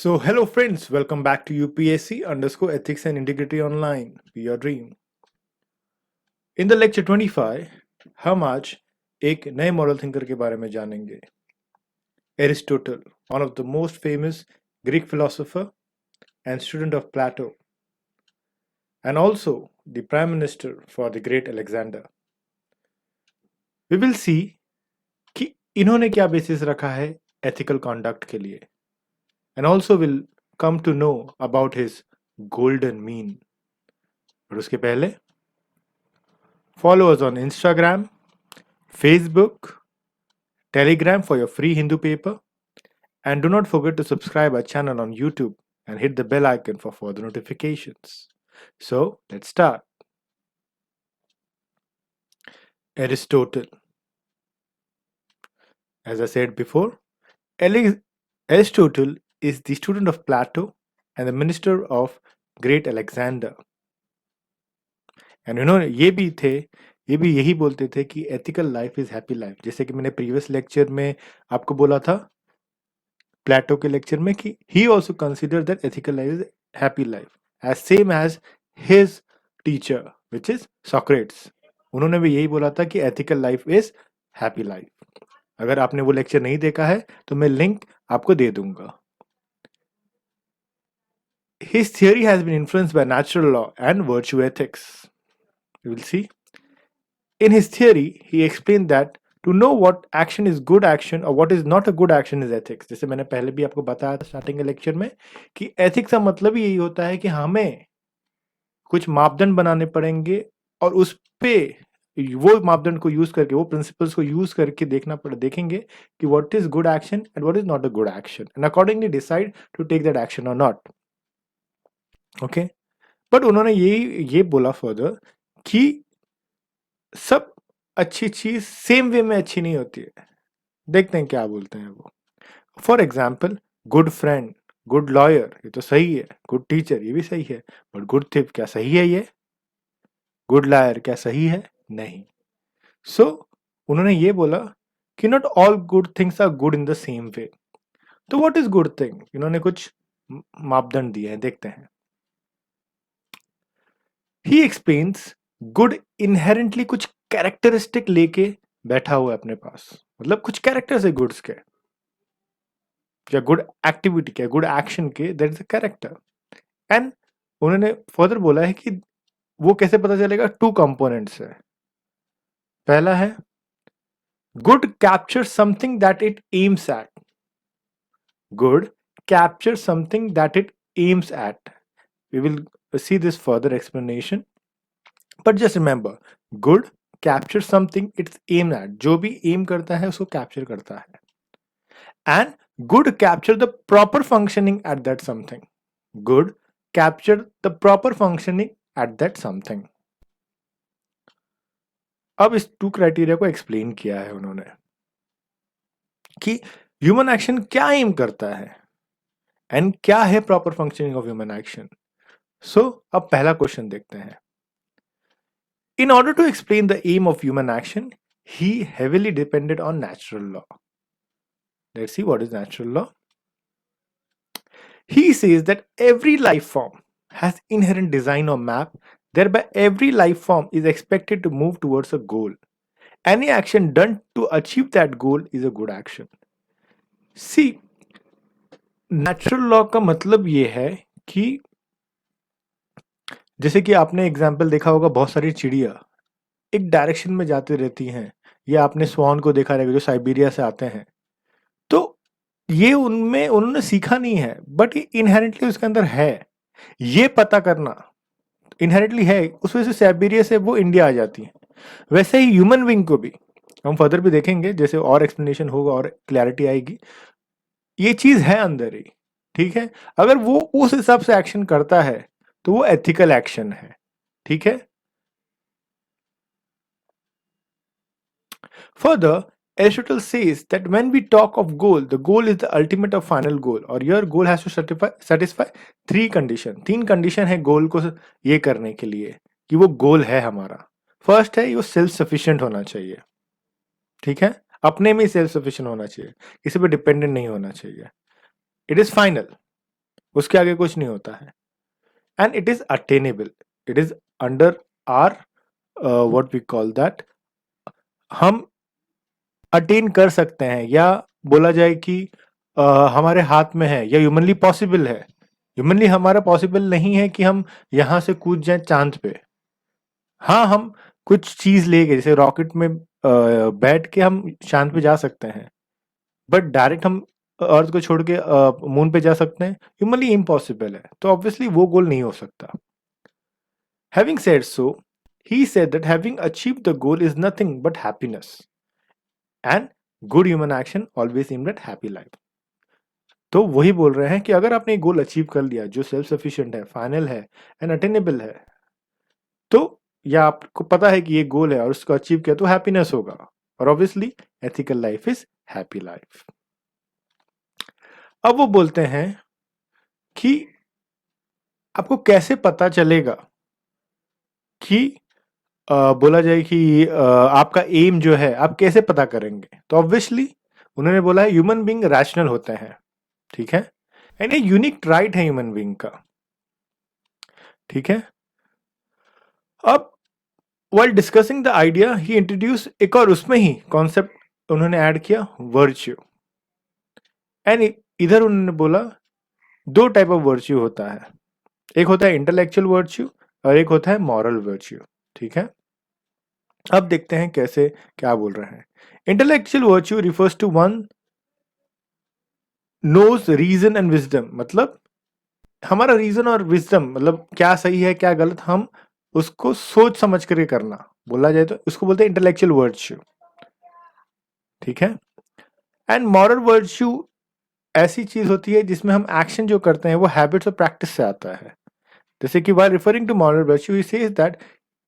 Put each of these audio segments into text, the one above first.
So, hello friends, welcome back to UPSC underscore ethics and integrity online. Be your dream. In the lecture 25, हम आज एक नए moral thinker के बारे में जानेंगे. Aristotle, one of the most famous Greek philosopher and student of Plato, and also the prime minister for the great Alexander. We will see कि इन्होंने क्या बेसिस रखा है ethical conduct के लिए, and also will come to know about his golden mean. और उसके पहले follow us on Instagram, Facebook, Telegram for your free Hindu paper, and do not forget to subscribe our channel on YouTube and hit the bell icon for further notifications. So, let's start. Aristotle. As I said before, Aristotle is the student of Plato and the minister of great Alexander. And ये भी यही बोलते थे कि ethical life is happy life. जैसे कि मैंने previous lecture में आपको बोला था, प्लेटो के लेक्चर में, कि he also considered that ethical life is happy life, as same as his teacher, which is Socrates. उन्होंने भी यही बोला था कि ethical life is happy life. अगर आपने वो लेक्चर नहीं देखा है तो मैं लिंक आपको दे दूंगा. His theory has been influenced by natural law and virtue ethics. You will see. In his theory, he explained that to know what action is good action or what is not a good action is ethics. जैसे मैंने पहले भी आपको बताया था starting के lecture में कि एथिक्स का मतलब ही यही होता है कि हमें कुछ मापदंड बनाने पड़ेंगे और उस पे वो मापदंड को यूज करके, वो प्रिंसिपल्स को यूज करके देखेंगे कि what is good action and what is not a good action, and accordingly decide to take that action और नॉट. ओके, बट उन्होंने ये बोला फर्दर कि सब अच्छी चीज सेम वे में अच्छी नहीं होती है. देखते हैं क्या बोलते हैं वो. For example, good friend, good lawyer, ये तो सही है. गुड टीचर, ये भी सही है. बट गुड थिप, क्या सही है ये? गुड लायर, क्या सही है? नहीं. सो उन्होंने ये बोला कि not all good things are good in the same way. तो व्हाट इज गुड थिंग? इन्होंने कुछ मापदंड दिए हैं, देखते हैं. ही एक्सप्लेन्स गुड इनहेरेंटली कुछ कैरेक्टरिस्टिक लेके बैठा हुआ है अपने पास, मतलब कुछ कैरेक्टर्स है गुड्स के, या गुड एक्टिविटी के, गुड एक्शन के, that is a character. And उन्होंने फर्दर बोला है कि वो कैसे पता चलेगा? टू कंपोनेंट्स है. पहला है good capture something that it aims at. Good capture something that it aims at. We will see this further explanation, but just remember, good capture something it's aimed at. जो भी aim करता है उसको capture करता है. And good capture the proper functioning at that something. Good capture the proper functioning at that something. अब इस to criteria को एक्सप्लेन किया है उन्होंने कि ह्यूमन एक्शन क्या एम करता है एंड क्या है proper functioning of human action. So अब पहला क्वेश्चन देखते हैं. In order to explain the aim of human action, he heavily depended on natural law. Let's see what is natural law. He says that every life form has inherent design or map, thereby every life form is expected to move towards a goal. Any action done to achieve that goal is a good action. See, natural law का मतलब ये है कि जैसे कि आपने example देखा होगा, बहुत सारी चिड़िया एक डायरेक्शन में जाती रहती हैं, या आपने स्वान को देखा रहेगा जो साइबेरिया से आते हैं. तो ये उनमें उन्होंने सीखा नहीं है, बट ये इनहेरेंटली उसके अंदर है. ये पता करना इनहेरेंटली है, उस वजह से साइबेरिया से वो इंडिया आ जाती है. वैसे ही ह्यूमन बीइंग को भी हम फर्दर भी देखेंगे, जैसे और एक्सप्लेनेशन होगा और क्लैरिटी आएगी. ये चीज है अंदर ही, ठीक है. अगर वो उस हिसाब से एक्शन करता है तो वो एथिकल एक्शन है, ठीक है. Further, Aristotle says that when we talk of goal, the goal is the ultimate of final goal, और your goal has to satisfy three condition. 3 condition है गोल को ये करने के लिए कि वो गोल है हमारा. फर्स्ट है, वो सेल्फ सफिशिएंट होना चाहिए, ठीक है. अपने में सेल्फ सफिशिएंट होना चाहिए, किसी पे डिपेंडेंट नहीं होना चाहिए. It is final. उसके आगे कुछ नहीं होता है। And it is attainable, it is under our what we call that, हम अटेन कर सकते हैं, या बोला जाए कि हमारे हाथ में है, या ह्यूमनली पॉसिबल है। ह्यूमनली हमारा पॉसिबल नहीं है कि हम यहाँ से कूद जाएं चांद पे। हाँ, हम कुछ चीज लेके जैसे रॉकेट में बैठ के हम चांद पे जा सकते हैं, बट डायरेक्ट हम अर्थ को छोड़ के मून पे जा सकते हैं, ह्यूमनली इम्पॉसिबल है, तो ऑब्वियसली वो गोल नहीं हो सकता। Having said so, he said that having achieved the goal is nothing but happiness, and good human action always aimed at happy life. तो वही बोल रहे हैं कि अगर आपने एक गोल अचीव कर लिया जो सेल्फ सफिशिएंट है, फाइनल है एंड अटेनेबल है, तो या आपको पता है कि ये गोल है और उसको अचीव किया तो हैप्पीनेस होगा, और obviously ethical life is happy life. अब वो बोलते हैं कि आपको कैसे पता चलेगा कि बोला जाए कि आपका एम जो है आप कैसे पता करेंगे, तो ऑब्वियसली उन्होंने बोला है ह्यूमन बीइंग रैशनल होते हैं, ठीक है, एंड ये यूनिक ट्राइट है ह्यूमन बीइंग का, ठीक है। अब while discussing the idea he introduce एक और उसमें ही कॉन्सेप्ट उन्होंने ऐड किया, वर्च्यू। एंड इधर उन्होंने बोला दो टाइप ऑफ वर्च्यू होता है, एक होता है इंटेलेक्चुअल वर्च्यू और एक होता है मॉरल वर्च्यू, ठीक है। अब देखते हैं कैसे क्या बोल रहे हैं। Intellectual virtue refers to one knows reason and wisdom, मतलब हमारा रीजन और विजडम, मतलब क्या सही है क्या गलत, हम उसको सोच समझ करके करना, बोला जाए तो उसको बोलते हैं इंटेलेक्चुअल वर्च्यू, ठीक है। एंड मॉरल वर्च्यू ऐसी चीज होती है जिसमें हम एक्शन जो करते हैं वो हैबिट्स और प्रैक्टिस से आता है। जैसे कि while referring to moral virtue, he says that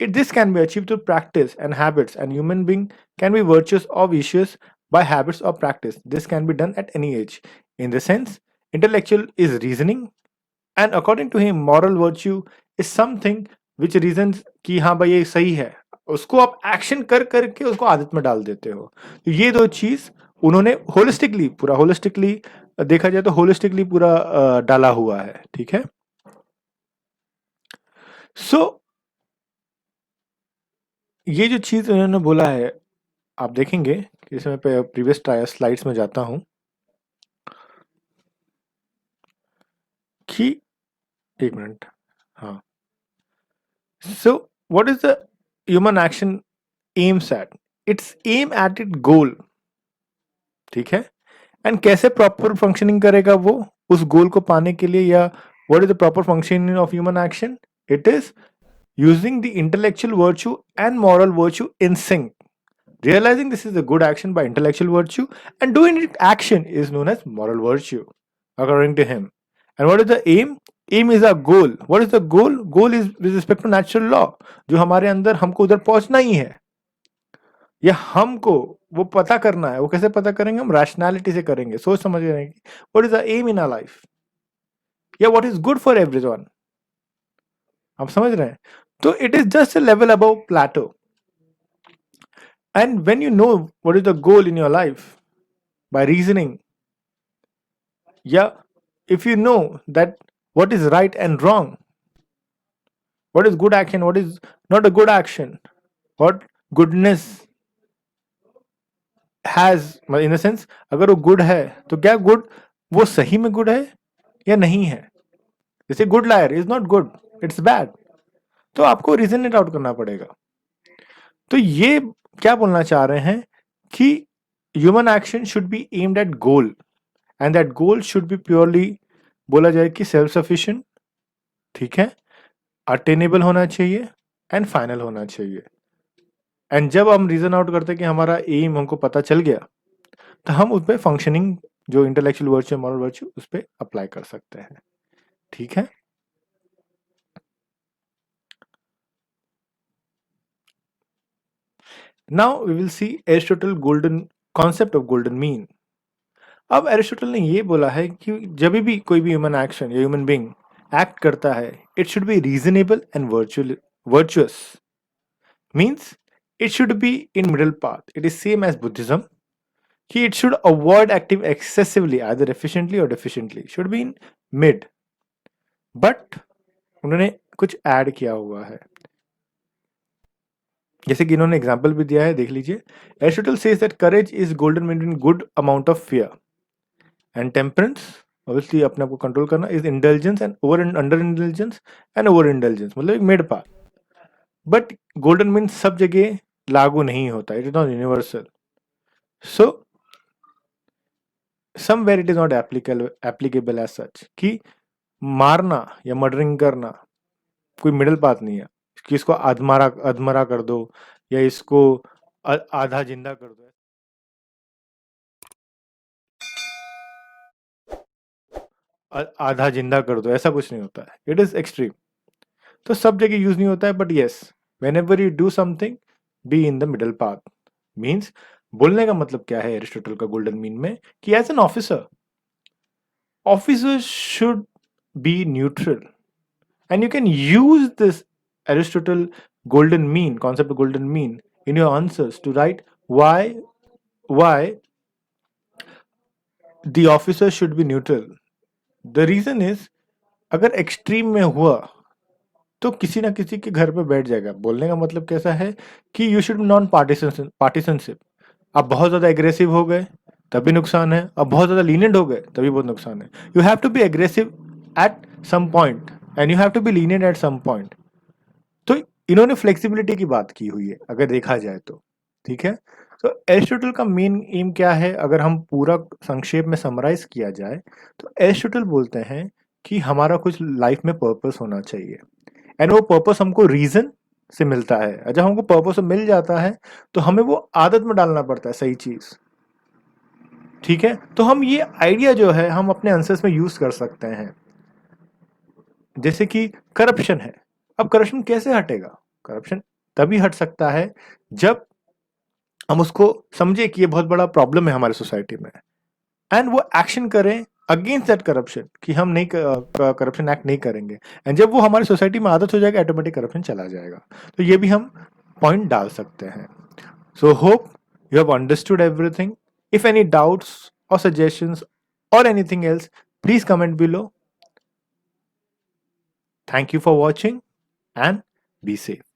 this can be achieved through practice and habits, and human being can be virtuous or vicious by habits or practice. This can be done at any age. In the sense, intellectual is reasoning, and according to him, moral virtue is something which reasons कि हाँ भाई ये सही है, उसको आप action कर करके उसको आदत में डाल देते हो। तो ये दो चीज उन्होंने होलिस्टिकली, पूरा होलिस्टिकली देखा जाए तो होलिस्टिकली पूरा डाला हुआ है, ठीक है। सो ये जो चीज उन्होंने बोला है, आप देखेंगे कि इसमें प्रीवियस स्लाइड्स में जाता हूं कि एक मिनट, हाँ। So what is the human action aims at, it's aim at it goal, ठीक है। एंड कैसे प्रॉपर फंक्शनिंग करेगा वो उस गोल को पाने के लिए, या what is the proper functioning of human action, it is using the intellectual virtue and moral virtue in sync. Realizing this is a good action by intellectual virtue and doing it action is known as moral virtue, according to him. And what is the aim? Aim is a goal. What is the goal? Goal is with respect to natural law. जो हमारे अंदर हमको उधर पहुंचना ही है, या हमको वो पता करना है। वो कैसे पता करेंगे? हम रैशनैलिटी से करेंगे, सोच समझ करेंगे। What is the aim in our life? या what is good for everyone? आप समझ रहे हैं? तो it is just a level above plateau. And when you know what is the goal in your life by reasoning, yeah, if you know that what is right and wrong, what is good action, what is not a good action, what goodness has, in the sense अगर वो good है तो क्या good वो सही में good है या नहीं है। जैसे good liar is not good, it's bad, तो आपको रीजन इट आउट करना पड़ेगा। तो ये क्या बोलना चाह रहे हैं कि human action should be aimed at goal, and that goal should be purely, बोला जाए कि सेल्फ सफिशिएंट, ठीक है, अटेनेबल होना चाहिए एंड फाइनल होना चाहिए। एंड जब हम रीजन आउट करते हैं कि हमारा एम हमको पता चल गया, तो हम उस पर फंक्शनिंग जो इंटेलेक्चुअल वर्च्यू मॉरल वर्च्यू उस पर अप्लाई कर सकते हैं, ठीक है। Now we will see Aristotle golden concept of golden mean. अब एरिस्टोटल ने ये बोला है कि जब भी कोई भी ह्यूमन एक्शन या ह्यूमन बीइंग एक्ट करता है, it should be reasonable and virtuous, means it should be in middle path. It is same as Buddhism कि it should avoid acting excessively either efficiently और deficiently, should be in mid. But उन्होंने कुछ add किया हुआ है, जैसे कि इन्होंने एग्जाम्पल भी दिया है, देख लीजिए। Aristotle says that courage is golden between good amount of fear and temperance, obviously अपने आप को कंट्रोल करना, is intelligence and over under intelligence and over intelligence, मतलब एक mid path. But golden mean सब जगह लागू नहीं होता, it is not universal, so somewhere it is not applicable as such, कि मारना या मर्डरिंग करना कोई मिडिल पाथ नहीं है कि इसको अधमरा अधमरा कर दो या इसको आधा जिंदा कर दो, आधा जिंदा कर दो, ऐसा कुछ नहीं होता है, इट इज एक्सट्रीम। तो सब जगह यूज नहीं होता है, but yes, when ever you do something be in the middle path. Means बोलने का मतलब क्या है एरिस्टोटल का गोल्डन मीन में, कि as an officer should be neutral, and you can use this Aristotle golden mean concept of golden mean in your answers to write why the officer should be neutral. The reason is, अगर extreme में हुआ तो किसी ना किसी के घर पे बैठ जाएगा। बोलने का मतलब कैसा है कि यू शुड नॉन पार्टीशनशिप। आप बहुत ज्यादा एग्रेसिव हो गए तभी नुकसान है, आप बहुत ज्यादा लीनियंट हो गए तभी बहुत नुकसान है। You have to be aggressive at some point and you have to be lenient at some point. तो इन्होंने फ्लेक्सिबिलिटी की बात की हुई है अगर देखा जाए तो, ठीक है। तो एरिस्टोटल का मेन एम क्या है, अगर हम पूरा संक्षेप में समराइज किया जाए तो एरिस्टोटल बोलते हैं कि हमारा कुछ लाइफ में पर्पस होना चाहिए, एंड वो पर्पस हमको रीजन से मिलता है, और जब हमको पर्पस मिल जाता है तो हमें वो आदत में डालना पड़ता है सही चीज, ठीक है। तो हम ये आइडिया जो है हम अपने आंसर्स में यूज कर सकते हैं, जैसे कि करप्शन है। अब करप्शन कैसे हटेगा? करप्शन तभी हट सकता है जब हम उसको समझे कि ये बहुत बड़ा प्रॉब्लम है हमारे सोसाइटी में, एंड वो एक्शन करें अगेंस्ट दैट करप्शन, कि हम नहीं करप्शन एक्ट नहीं करेंगे, एंड जब वो हमारी सोसाइटी में आदत हो जाएगा ऑटोमेटिक करप्शन चला जाएगा। तो ये भी हम पॉइंट डाल सकते हैं। So hope you have understood everything. If any doubts और सजेशंस और anything else, please comment below. Thank you for watching and be safe.